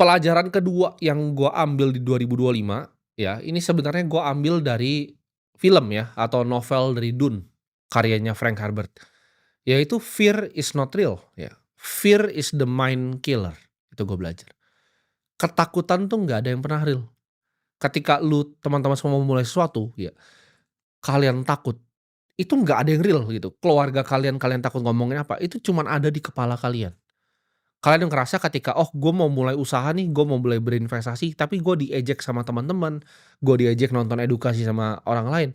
Pelajaran kedua yang gua ambil di 2025, ya, ini sebenarnya gua ambil dari film ya, atau novel dari Dune, karyanya Frank Herbert, yaitu fear is not real, ya. Fear is the mind killer, itu gua belajar. Ketakutan tuh nggak ada yang pernah real. Ketika lu teman-teman semua mau mulai sesuatu, ya, kalian takut, itu nggak ada yang real gitu. Keluarga kalian, kalian takut ngomongin apa, itu cuman ada di kepala kalian. Kalian yang ngerasa ketika, "Oh, gue mau mulai usaha nih, gue mau mulai berinvestasi," tapi gue diejek sama teman-teman, gue diejek nonton edukasi sama orang lain.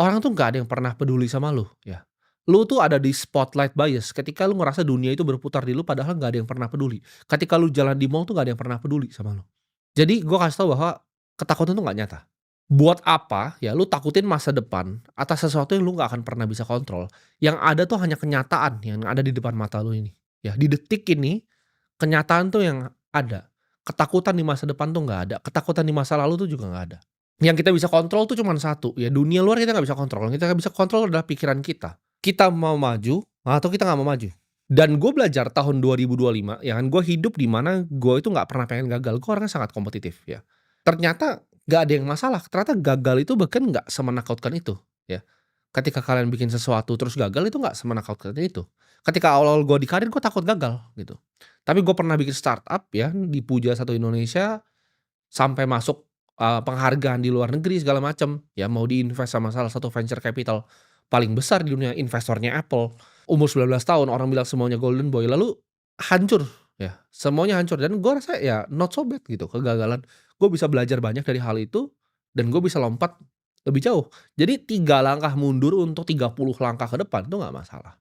Orang tuh nggak ada yang pernah peduli sama lu, ya. Lu tuh ada di spotlight bias ketika lu ngerasa dunia itu berputar di lu padahal nggak ada yang pernah peduli. Ketika lu jalan di mall tuh nggak ada yang pernah peduli sama lu. Jadi gue kasih tahu bahwa ketakutan tuh nggak nyata. Buat apa ya lu takutin masa depan atas sesuatu yang lu nggak akan pernah bisa kontrol, yang ada tuh hanya kenyataan yang ada di depan mata lu ini. Ya, di detik ini, kenyataan tuh yang ada. Ketakutan di masa depan tuh nggak ada, ketakutan di masa lalu tuh juga nggak ada. Yang kita bisa kontrol tuh cuman satu, ya dunia luar kita nggak bisa kontrol, yang kita bisa kontrol adalah pikiran kita. Kita mau maju atau kita nggak mau maju. Dan gue belajar tahun 2025, ya kan, gue hidup di mana gue itu nggak pernah pengen gagal, gue orangnya sangat kompetitif ya. Ternyata nggak ada yang masalah, ternyata gagal itu bahkan nggak semenakutkan itu, ya. Ketika kalian bikin sesuatu terus gagal itu nggak semenakutkan itu. Ketika awal-awal gue di karir gue takut gagal gitu. Tapi gue pernah bikin startup ya, dipuja satu Indonesia, sampai masuk, penghargaan di luar negeri segala macam, ya mau di-invest sama salah satu venture capital paling besar di dunia, investornya Apple. Umur 19 tahun orang bilang semuanya golden boy, lalu hancur ya, semuanya hancur dan gue rasa ya not so bad gitu kegagalan. Gue bisa belajar banyak dari hal itu dan gue bisa lompat lebih jauh. Jadi 3 langkah mundur untuk 30 langkah ke depan itu nggak masalah.